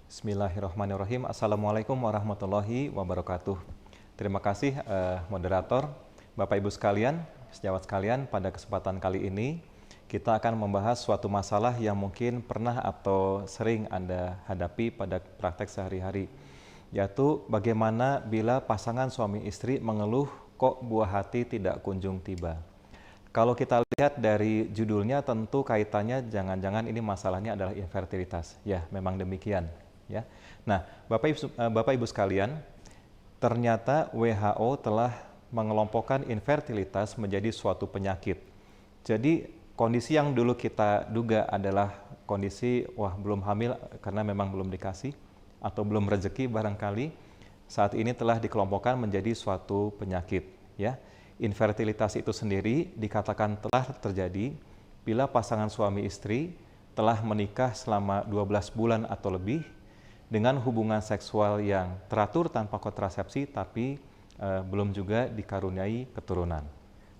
Bismillahirrahmanirrahim. Assalamualaikum warahmatullahi wabarakatuh. Terima kasih moderator, Bapak Ibu sekalian, sejawat sekalian. Pada kesempatan kali ini kita akan membahas suatu masalah yang mungkin pernah atau sering Anda hadapi pada praktek sehari-hari, yaitu bagaimana bila pasangan suami istri mengeluh kok buah hati tidak kunjung tiba. Kalau kita lihat dari judulnya, tentu kaitannya jangan-jangan ini masalahnya adalah infertilitas. Ya, memang demikian. Ya. Nah, Bapak Ibu sekalian, ternyata WHO telah mengelompokkan infertilitas menjadi suatu penyakit. Jadi, kondisi yang dulu kita duga adalah kondisi, belum hamil karena memang belum dikasih, atau belum rezeki barangkali, saat ini telah dikelompokkan menjadi suatu penyakit. Ya. Infertilitas itu sendiri dikatakan telah terjadi bila pasangan suami istri telah menikah selama 12 bulan atau lebih dengan hubungan seksual yang teratur tanpa kontrasepsi tapi belum juga dikaruniai keturunan.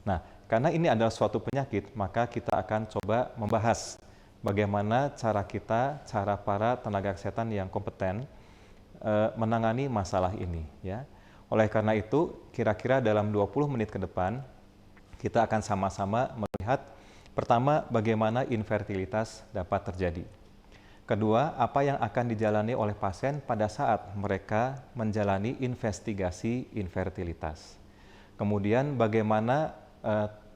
Nah, karena ini adalah suatu penyakit, maka kita akan coba membahas bagaimana cara para tenaga kesehatan yang kompeten menangani masalah ini, ya. Oleh karena itu, kira-kira dalam 20 menit ke depan, kita akan sama-sama melihat pertama, bagaimana infertilitas dapat terjadi. Kedua, apa yang akan dijalani oleh pasien pada saat mereka menjalani investigasi infertilitas. Kemudian, bagaimana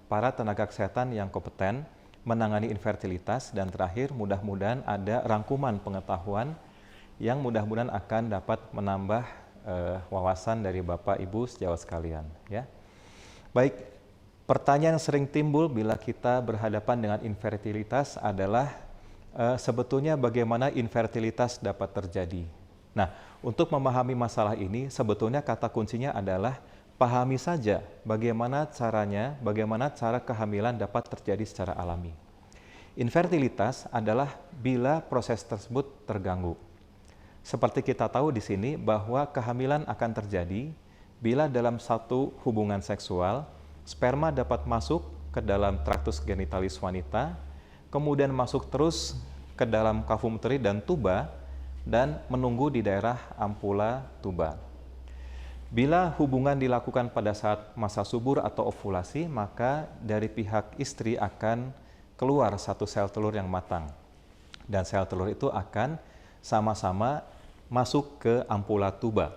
para tenaga kesehatan yang kompeten menangani infertilitas. Dan terakhir, mudah-mudahan ada rangkuman pengetahuan yang mudah-mudahan akan dapat menambah wawasan dari Bapak Ibu sejawat sekalian, ya. Baik, pertanyaan yang sering timbul bila kita berhadapan dengan infertilitas adalah sebetulnya bagaimana infertilitas dapat terjadi. Nah, untuk memahami masalah ini sebetulnya kata kuncinya adalah pahami saja bagaimana cara kehamilan dapat terjadi secara alami. Infertilitas adalah bila proses tersebut terganggu. Seperti kita tahu di sini bahwa kehamilan akan terjadi bila dalam satu hubungan seksual, sperma dapat masuk ke dalam traktus genitalis wanita, kemudian masuk terus ke dalam kavum uteri dan tuba, dan menunggu di daerah ampula tuba. Bila hubungan dilakukan pada saat masa subur atau ovulasi, maka dari pihak istri akan keluar satu sel telur yang matang. Dan sel telur itu akan sama-sama masuk ke ampula tuba.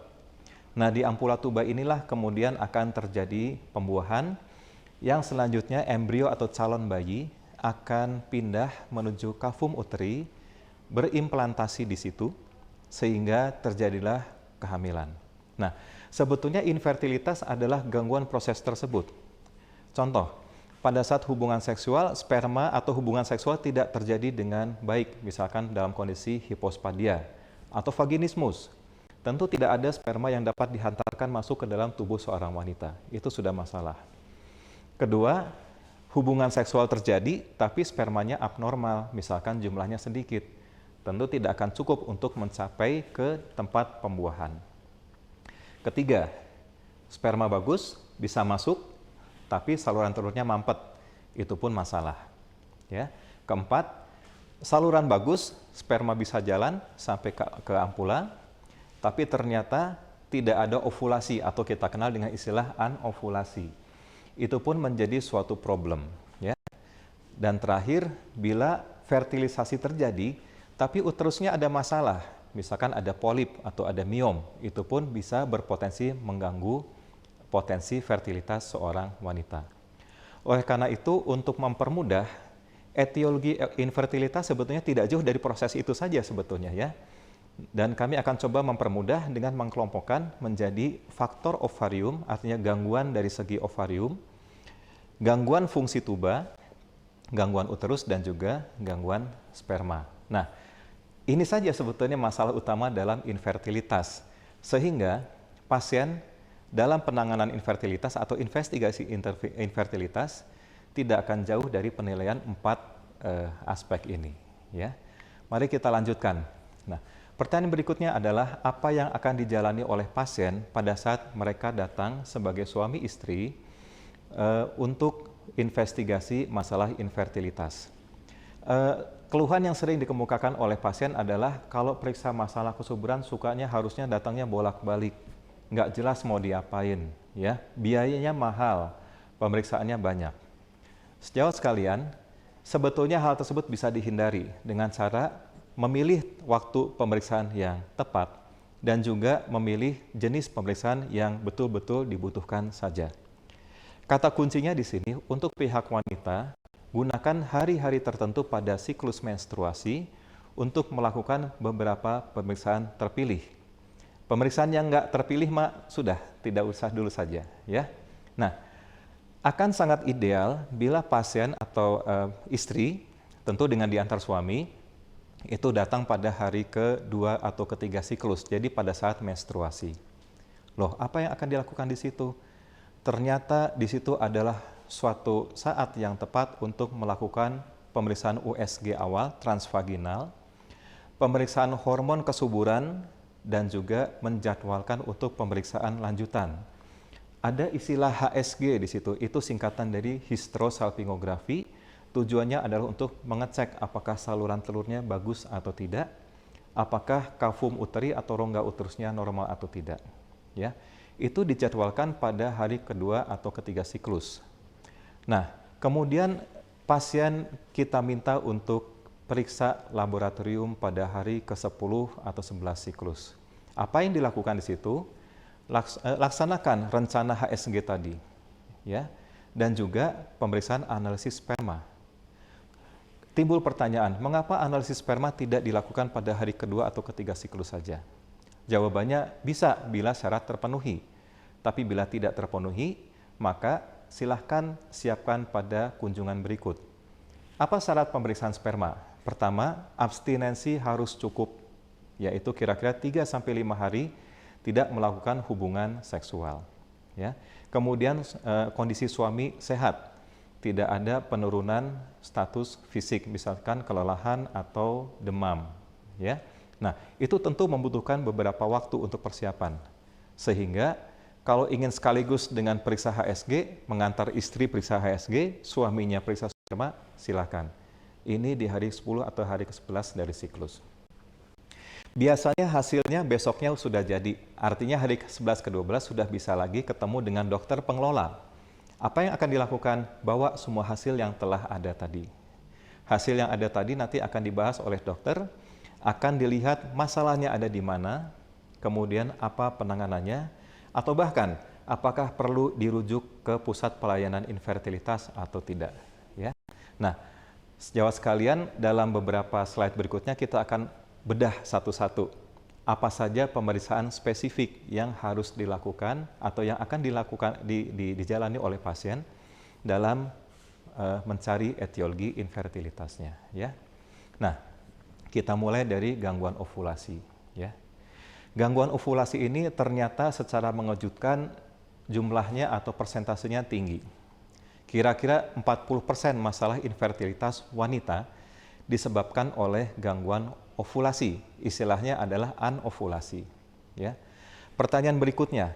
Nah, di ampula tuba inilah kemudian akan terjadi pembuahan yang selanjutnya embrio atau calon bayi akan pindah menuju kavum uteri, berimplantasi di situ, sehingga terjadilah kehamilan. Nah, sebetulnya infertilitas adalah gangguan proses tersebut. Contoh, pada saat hubungan seksual, sperma atau hubungan seksual tidak terjadi dengan baik, misalkan dalam kondisi hipospadia atau vaginismus. Tentu tidak ada sperma yang dapat dihantarkan masuk ke dalam tubuh seorang wanita. Itu sudah masalah. Kedua, hubungan seksual terjadi tapi spermanya abnormal, misalkan jumlahnya sedikit. Tentu tidak akan cukup untuk mencapai ke tempat pembuahan. Ketiga, sperma bagus bisa masuk tapi saluran telurnya mampet. Itu pun masalah. Ya. Keempat, saluran bagus, sperma bisa jalan sampai ke ampula, tapi ternyata tidak ada ovulasi atau kita kenal dengan istilah anovulasi. Itu pun menjadi suatu problem, ya. Dan terakhir, bila fertilisasi terjadi, tapi uterusnya ada masalah, misalkan ada polip atau ada miom, itu pun bisa berpotensi mengganggu potensi fertilitas seorang wanita. Oleh karena itu, untuk mempermudah, etiologi infertilitas sebetulnya tidak jauh dari proses itu saja sebetulnya, ya. Dan kami akan coba mempermudah dengan mengkelompokkan menjadi faktor ovarium, artinya gangguan dari segi ovarium, gangguan fungsi tuba, gangguan uterus, dan juga gangguan sperma. Nah, ini saja sebetulnya masalah utama dalam infertilitas. Sehingga pasien dalam penanganan infertilitas atau investigasi infertilitas tidak akan jauh dari penilaian 4 aspek ini, ya. Mari kita lanjutkan. Nah, pertanyaan berikutnya adalah apa yang akan dijalani oleh pasien pada saat mereka datang sebagai suami istri untuk investigasi masalah infertilitas. Keluhan yang sering dikemukakan oleh pasien adalah kalau periksa masalah kesuburan sukanya harusnya datangnya bolak-balik, nggak jelas mau diapain, ya, biayanya mahal, pemeriksaannya banyak. Sejawat sekalian, sebetulnya hal tersebut bisa dihindari dengan cara memilih waktu pemeriksaan yang tepat dan juga memilih jenis pemeriksaan yang betul-betul dibutuhkan saja. Kata kuncinya di sini untuk pihak wanita, gunakan hari-hari tertentu pada siklus menstruasi untuk melakukan beberapa pemeriksaan terpilih. Pemeriksaan yang nggak terpilih sudah tidak usah dulu saja, ya. Nah, akan sangat ideal bila pasien atau istri, tentu dengan diantar suami, itu datang pada hari kedua atau ketiga siklus, jadi pada saat menstruasi. Loh, apa yang akan dilakukan di situ? Ternyata di situ adalah suatu saat yang tepat untuk melakukan pemeriksaan USG awal transvaginal, pemeriksaan hormon kesuburan, dan juga menjadwalkan untuk pemeriksaan lanjutan. Ada istilah HSG di situ, itu singkatan dari hysterosalpingografi. Tujuannya adalah untuk mengecek apakah saluran telurnya bagus atau tidak, apakah kavum uteri atau rongga uterusnya normal atau tidak. Ya, itu dijadwalkan pada hari kedua atau ketiga siklus. Nah, kemudian pasien kita minta untuk periksa laboratorium pada hari ke-10 atau 11 siklus. Apa yang dilakukan di situ? Laksanakan rencana HSG tadi, ya, dan juga pemeriksaan analisis sperma. Timbul pertanyaan, mengapa analisis sperma tidak dilakukan pada hari kedua atau ketiga siklus saja? Jawabannya bisa bila syarat terpenuhi, tapi bila tidak terpenuhi, maka silahkan siapkan pada kunjungan berikut. Apa syarat pemeriksaan sperma? Pertama, abstinensi harus cukup, yaitu kira-kira 3-5 hari tidak melakukan hubungan seksual. Ya. Kemudian kondisi suami sehat, tidak ada penurunan status fisik, misalkan kelelahan atau demam. Ya. Nah, itu tentu membutuhkan beberapa waktu untuk persiapan. Sehingga kalau ingin sekaligus dengan periksa HSG, mengantar istri periksa HSG, suaminya periksa sperma, silakan. Ini di hari 10 atau hari ke-11 dari siklus. Biasanya hasilnya besoknya sudah jadi, artinya hari ke-11 ke-12 sudah bisa lagi ketemu dengan dokter pengelola. Apa yang akan dilakukan? Bawa semua hasil yang telah ada tadi. Hasil yang ada tadi nanti akan dibahas oleh dokter, akan dilihat masalahnya ada di mana, kemudian apa penanganannya, atau bahkan apakah perlu dirujuk ke pusat pelayanan infertilitas atau tidak. Ya. Nah, sejawat sekalian, dalam beberapa slide berikutnya kita akan bedah satu-satu apa saja pemeriksaan spesifik yang harus dilakukan atau yang akan dijalani oleh pasien dalam mencari etiologi infertilitasnya. Ya. Nah, kita mulai dari gangguan ovulasi. Ya. Gangguan ovulasi ini ternyata secara mengejutkan jumlahnya atau persentasenya tinggi. Kira-kira 40% masalah infertilitas wanita disebabkan oleh gangguan ovulasi, istilahnya adalah anovulasi. Ya. Pertanyaan berikutnya,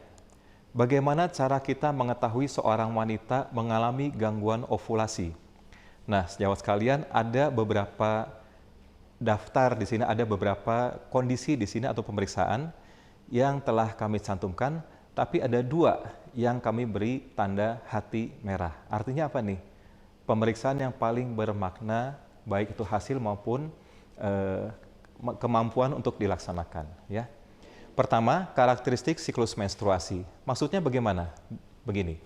bagaimana cara kita mengetahui seorang wanita mengalami gangguan ovulasi? Nah, sejawat sekalian, ada beberapa daftar di sini, ada beberapa kondisi di sini atau pemeriksaan yang telah kami cantumkan, tapi ada 2 yang kami beri tanda hati merah. Artinya apa nih? Pemeriksaan yang paling bermakna, baik itu hasil maupun kemampuan untuk dilaksanakan. Ya. Pertama, karakteristik siklus menstruasi. Maksudnya bagaimana? Begini,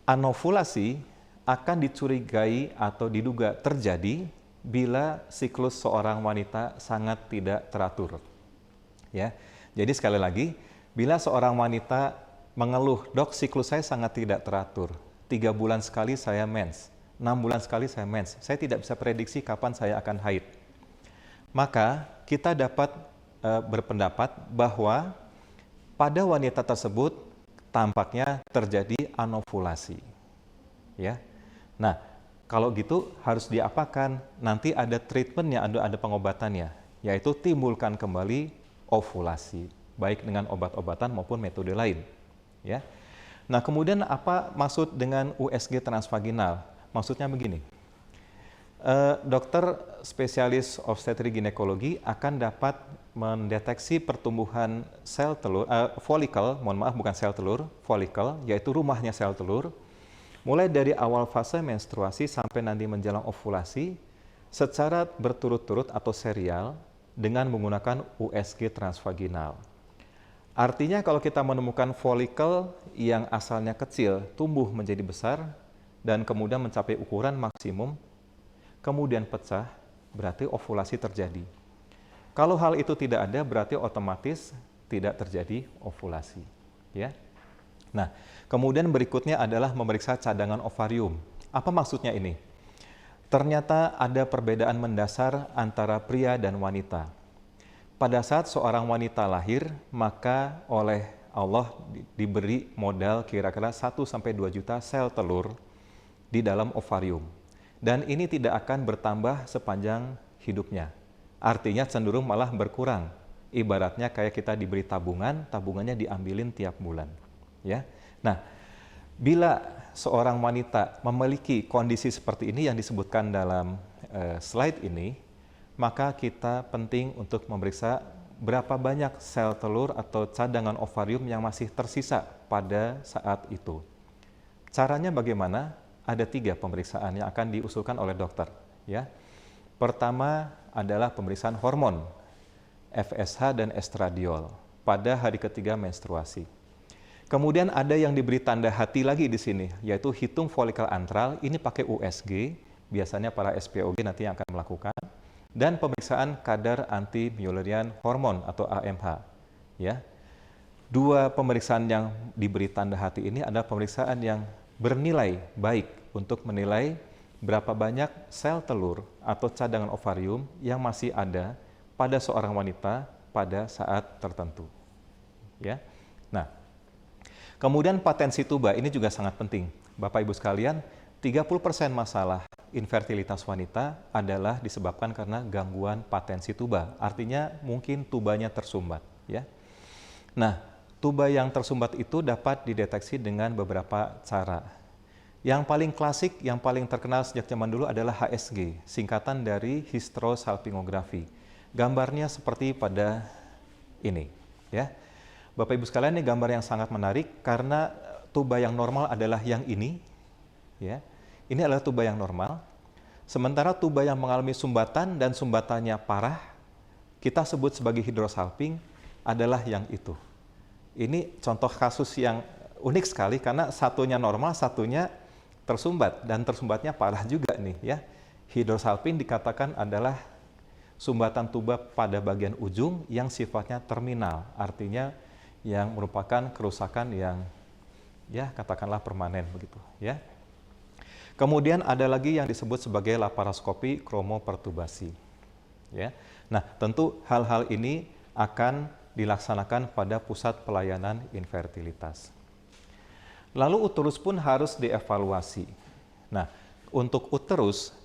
anovulasi akan dicurigai atau diduga terjadi bila siklus seorang wanita sangat tidak teratur. Ya. Jadi sekali lagi, bila seorang wanita mengeluh, dok siklus saya sangat tidak teratur, 3 bulan sekali saya mens, 6 bulan sekali saya mens, saya tidak bisa prediksi kapan saya akan haid. Maka kita dapat berpendapat bahwa pada wanita tersebut tampaknya terjadi anovulasi. Ya. Nah, kalau gitu harus diapakan? Nanti ada treatmentnya, ada pengobatannya, yaitu timbulkan kembali ovulasi, baik dengan obat-obatan maupun metode lain. Ya. Nah, kemudian apa maksud dengan USG transvaginal? Maksudnya begini, Dokter spesialis obstetri ginekologi akan dapat mendeteksi pertumbuhan sel telur, folikel, mohon maaf bukan sel telur, folikel, yaitu rumahnya sel telur, mulai dari awal fase menstruasi sampai nanti menjelang ovulasi, secara berturut-turut atau serial dengan menggunakan USG transvaginal. Artinya kalau kita menemukan folikel yang asalnya kecil, tumbuh menjadi besar, dan kemudian mencapai ukuran maksimum, kemudian pecah, berarti ovulasi terjadi. Kalau hal itu tidak ada, berarti otomatis tidak terjadi ovulasi. Ya. Nah, kemudian berikutnya adalah memeriksa cadangan ovarium. Apa maksudnya ini? Ternyata ada perbedaan mendasar antara pria dan wanita. Pada saat seorang wanita lahir, maka oleh Allah diberi modal kira-kira 1-2 juta sel telur di dalam ovarium. Dan ini tidak akan bertambah sepanjang hidupnya. Artinya cenderung malah berkurang. Ibaratnya kayak kita diberi tabungan, tabungannya diambilin tiap bulan. Ya. Nah, bila seorang wanita memiliki kondisi seperti ini yang disebutkan dalam slide ini, maka kita penting untuk memeriksa berapa banyak sel telur atau cadangan ovarium yang masih tersisa pada saat itu. Caranya bagaimana? Ada 3 pemeriksaan yang akan diusulkan oleh dokter. Ya. Pertama adalah pemeriksaan hormon, FSH dan estradiol pada hari ketiga menstruasi. Kemudian ada yang diberi tanda hati lagi di sini, yaitu hitung folikel antral, ini pakai USG, biasanya para SPOG nanti yang akan melakukan, dan pemeriksaan kadar anti-Müllerian hormon atau AMH. Ya. 2 pemeriksaan yang diberi tanda hati ini adalah pemeriksaan yang bernilai baik untuk menilai berapa banyak sel telur atau cadangan ovarium yang masih ada pada seorang wanita pada saat tertentu. Ya. Nah, kemudian patensi tuba ini juga sangat penting. Bapak Ibu sekalian, 30% masalah infertilitas wanita adalah disebabkan karena gangguan patensi tuba. Artinya mungkin tubanya tersumbat, ya. Nah, tuba yang tersumbat itu dapat dideteksi dengan beberapa cara. Yang paling klasik, yang paling terkenal sejak zaman dulu adalah HSG, singkatan dari hysterosalpingografi. Gambarnya seperti pada ini, ya. Bapak Ibu sekalian, ini gambar yang sangat menarik karena tuba yang normal adalah yang ini, ya. Ini adalah tuba yang normal. Sementara tuba yang mengalami sumbatan dan sumbatannya parah, kita sebut sebagai hidrosalping, adalah yang itu. Ini contoh kasus yang unik sekali karena satunya normal, satunya tersumbat, dan tersumbatnya parah juga nih, ya. Hidrosalping dikatakan adalah sumbatan tuba pada bagian ujung yang sifatnya terminal, artinya yang merupakan kerusakan yang ya katakanlah permanen begitu, ya. Kemudian ada lagi yang disebut sebagai laparoskopi kromopertubasi, ya. Nah, tentu hal-hal ini akan dilaksanakan pada pusat pelayanan infertilitas. Lalu uterus pun harus dievaluasi. Nah, untuk uterus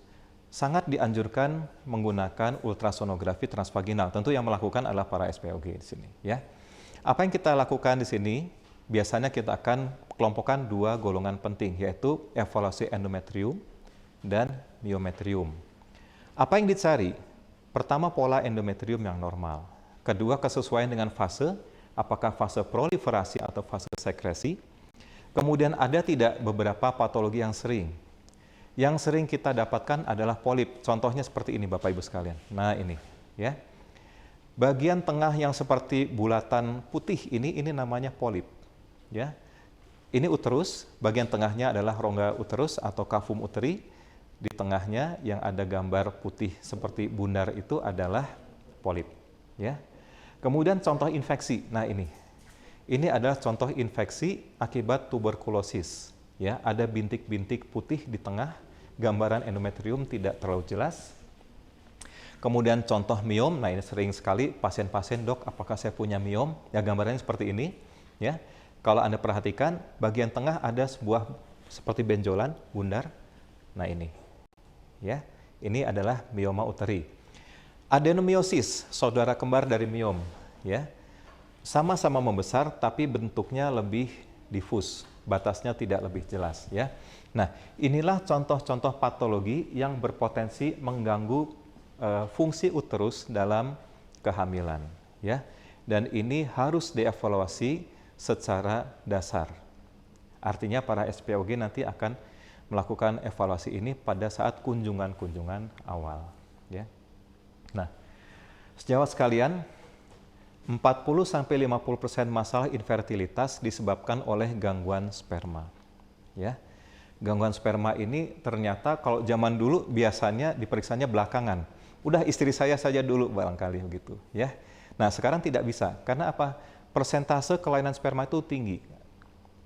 sangat dianjurkan menggunakan ultrasonografi transvaginal. Tentu yang melakukan adalah para SPOG di sini, ya. Apa yang kita lakukan di sini? Biasanya kita akan kelompokkan 2 golongan penting, yaitu evaluasi endometrium dan myometrium. Apa yang dicari? Pertama, pola endometrium yang normal. Kedua, kesesuaian dengan fase, apakah fase proliferasi atau fase sekresi. Kemudian ada tidak beberapa patologi yang sering. Yang sering kita dapatkan adalah polip. Contohnya seperti ini Bapak Ibu sekalian. Nah ini, ya. Bagian tengah yang seperti bulatan putih ini namanya polip, ya. Ini uterus, bagian tengahnya adalah rongga uterus atau kavum uteri. Di tengahnya yang ada gambar putih seperti bundar itu adalah polip, ya. Kemudian contoh infeksi. Nah ini adalah contoh infeksi akibat tuberkulosis. Ya, ada bintik-bintik putih di tengah, gambaran endometrium tidak terlalu jelas. Kemudian contoh miom, nah ini sering sekali pasien-pasien, dok, apakah saya punya miom? Ya, gambarannya seperti ini. Ya, kalau Anda perhatikan, bagian tengah ada sebuah seperti benjolan, bundar. Nah ini, ya, ini adalah mioma uteri. Adenomiosis, saudara kembar dari miom, ya, sama-sama membesar, tapi bentuknya lebih difus, batasnya tidak lebih jelas, ya. Nah, inilah contoh-contoh patologi yang berpotensi mengganggu fungsi uterus dalam kehamilan, ya. Dan ini harus dievaluasi secara dasar. Artinya para SPOG nanti akan melakukan evaluasi ini pada saat kunjungan-kunjungan awal, ya. Nah, sejawat sekalian, 40-50% masalah infertilitas disebabkan oleh gangguan sperma, ya. Gangguan sperma ini ternyata kalau zaman dulu biasanya diperiksanya belakangan. Udah istri saya saja dulu barangkali begitu, ya. Nah, sekarang tidak bisa. Karena apa? Persentase kelainan sperma itu tinggi.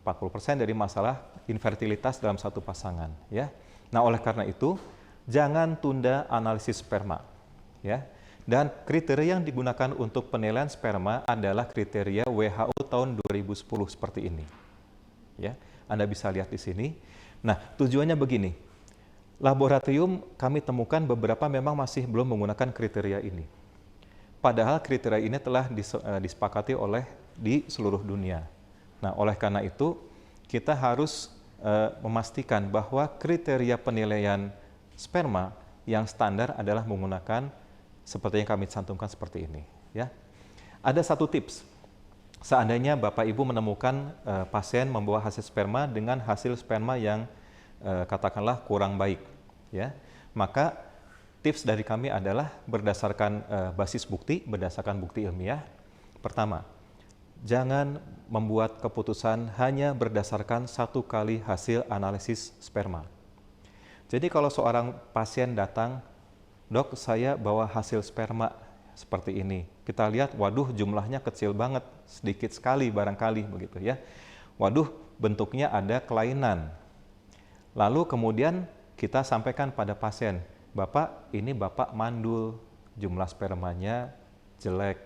40% dari masalah infertilitas dalam satu pasangan, ya. Nah, oleh karena itu, jangan tunda analisis sperma, ya. Dan kriteria yang digunakan untuk penilaian sperma adalah kriteria WHO tahun 2010 seperti ini, ya. Anda bisa lihat di sini. Nah, tujuannya begini, laboratorium kami temukan beberapa memang masih belum menggunakan kriteria ini. Padahal kriteria ini telah disepakati di seluruh dunia. Nah, oleh karena itu, kita harus memastikan bahwa kriteria penilaian sperma yang standar adalah menggunakan seperti yang kami cantumkan seperti ini. Ya. Ada satu tips. Seandainya Bapak Ibu menemukan pasien membawa hasil sperma dengan hasil sperma yang katakanlah kurang baik, ya, maka tips dari kami adalah berdasarkan berdasarkan bukti ilmiah. Pertama, jangan membuat keputusan hanya berdasarkan satu kali hasil analisis sperma. Jadi kalau seorang pasien datang, "Dok, saya bawa hasil sperma seperti ini." Kita lihat, waduh jumlahnya kecil banget, sedikit sekali barangkali begitu, ya. Waduh, bentuknya ada kelainan. Lalu kemudian kita sampaikan pada pasien, "Bapak, ini Bapak mandul, jumlah spermanya jelek."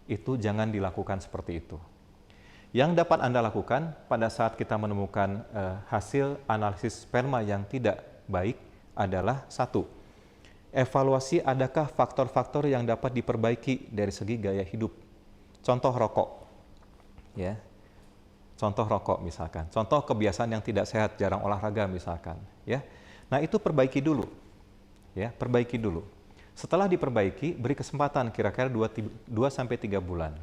Itu jangan dilakukan seperti itu. Yang dapat Anda lakukan pada saat kita menemukan hasil analisis sperma yang tidak baik adalah satu, evaluasi adakah faktor-faktor yang dapat diperbaiki dari segi gaya hidup. Contoh rokok, ya. Contoh rokok misalkan. Contoh kebiasaan yang tidak sehat, jarang olahraga misalkan, ya. Nah, itu perbaiki dulu. Ya, perbaiki dulu. Setelah diperbaiki, beri kesempatan kira-kira 2-3 bulan.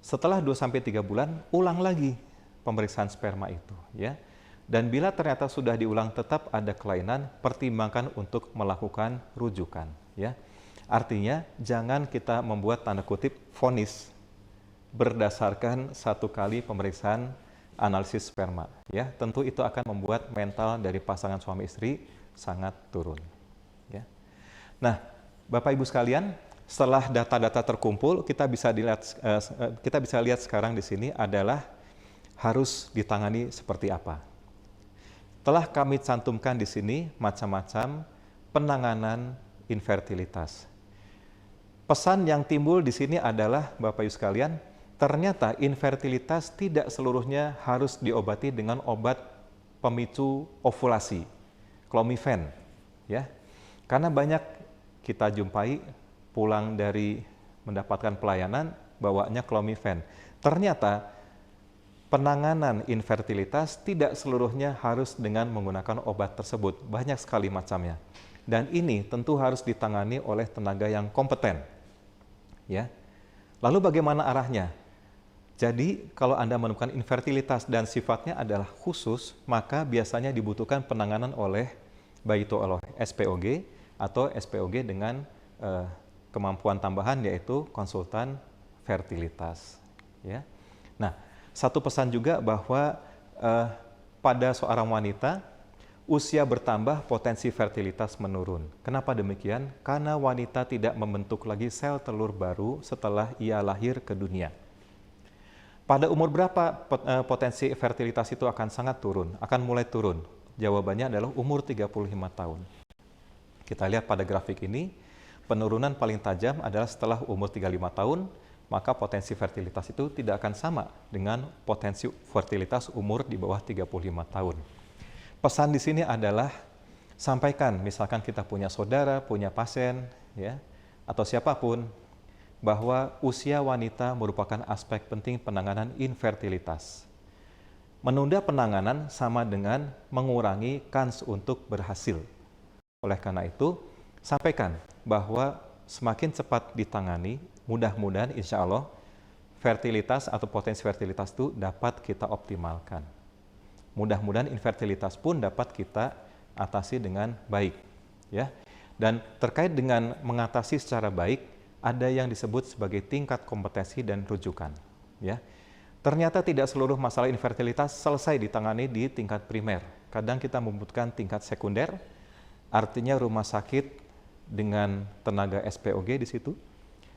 Setelah 2-3 bulan, ulang lagi pemeriksaan sperma itu, ya. Dan bila ternyata sudah diulang tetap ada kelainan, pertimbangkan untuk melakukan rujukan, ya. Artinya jangan kita membuat tanda kutip vonis berdasarkan satu kali pemeriksaan analisis sperma, ya. Tentu itu akan membuat mental dari pasangan suami istri sangat turun, ya. Nah, Bapak Ibu sekalian, setelah data-data terkumpul, kita bisa lihat sekarang di sini adalah harus ditangani seperti apa. Telah kami cantumkan di sini macam-macam penanganan infertilitas. Pesan yang timbul di sini adalah, Bapak Ibu sekalian, ternyata infertilitas tidak seluruhnya harus diobati dengan obat pemicu ovulasi, Clomifen, ya. Karena banyak kita jumpai pulang dari mendapatkan pelayanan bawanya Clomifen. Ternyata penanganan infertilitas tidak seluruhnya harus dengan menggunakan obat tersebut. Banyak sekali macamnya. Dan ini tentu harus ditangani oleh tenaga yang kompeten, ya. Lalu bagaimana arahnya? Jadi kalau Anda menemukan infertilitas dan sifatnya adalah khusus, maka biasanya dibutuhkan penanganan oleh baik itu oleh SPOG atau SPOG dengan kemampuan tambahan yaitu konsultan fertilitas, ya. Nah, satu pesan juga bahwa pada seorang wanita, usia bertambah, potensi fertilitas menurun. Kenapa demikian? Karena wanita tidak membentuk lagi sel telur baru setelah ia lahir ke dunia. Pada umur berapa potensi fertilitas itu akan sangat turun, akan mulai turun? Jawabannya adalah umur 35 tahun. Kita lihat pada grafik ini, penurunan paling tajam adalah setelah umur 35 tahun, maka potensi fertilitas itu tidak akan sama dengan potensi fertilitas umur di bawah 35 tahun. Pesan di sini adalah sampaikan, misalkan kita punya saudara, punya pasien, ya, atau siapapun, bahwa usia wanita merupakan aspek penting penanganan infertilitas. Menunda penanganan sama dengan mengurangi kans untuk berhasil. Oleh karena itu, sampaikan bahwa semakin cepat ditangani, mudah-mudahan insya Allah fertilitas atau potensi fertilitas itu dapat kita optimalkan. Mudah-mudahan infertilitas pun dapat kita atasi dengan baik. Ya. Dan terkait dengan mengatasi secara baik, ada yang disebut sebagai tingkat kompetensi dan rujukan. Ya. Ternyata tidak seluruh masalah infertilitas selesai ditangani di tingkat primer. Kadang kita membutuhkan tingkat sekunder, artinya rumah sakit dengan tenaga SPOG di situ,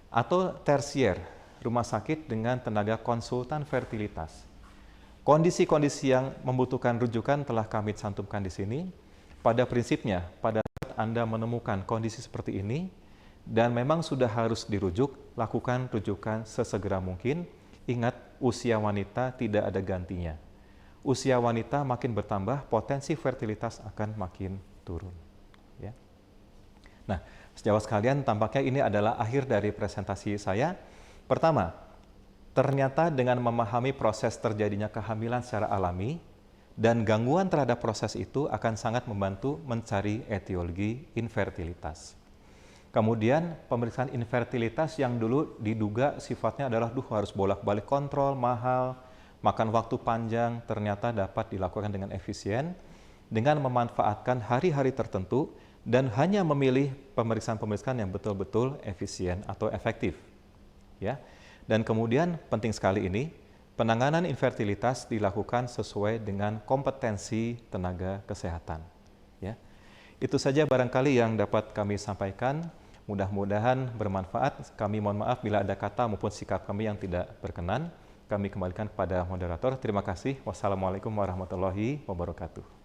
atau tersier, rumah sakit dengan tenaga konsultan fertilitas. Kondisi-kondisi yang membutuhkan rujukan telah kami cantumkan di sini. Pada prinsipnya, pada saat Anda menemukan kondisi seperti ini, dan memang sudah harus dirujuk, lakukan rujukan sesegera mungkin. Ingat, usia wanita tidak ada gantinya. Usia wanita makin bertambah, potensi fertilitas akan makin turun. Ya. Nah, sejawat sekalian, tampaknya ini adalah akhir dari presentasi saya. Pertama, ternyata dengan memahami proses terjadinya kehamilan secara alami dan gangguan terhadap proses itu akan sangat membantu mencari etiologi infertilitas. Kemudian pemeriksaan infertilitas yang dulu diduga sifatnya adalah harus bolak-balik kontrol, mahal, makan waktu panjang, ternyata dapat dilakukan dengan efisien dengan memanfaatkan hari-hari tertentu dan hanya memilih pemeriksaan-pemeriksaan yang betul-betul efisien atau efektif. Ya. Dan kemudian penting sekali ini, penanganan infertilitas dilakukan sesuai dengan kompetensi tenaga kesehatan. Ya. Itu saja barangkali yang dapat kami sampaikan. Mudah-mudahan bermanfaat. Kami mohon maaf bila ada kata maupun sikap kami yang tidak berkenan. Kami kembalikan kepada moderator. Terima kasih. Wassalamualaikum warahmatullahi wabarakatuh.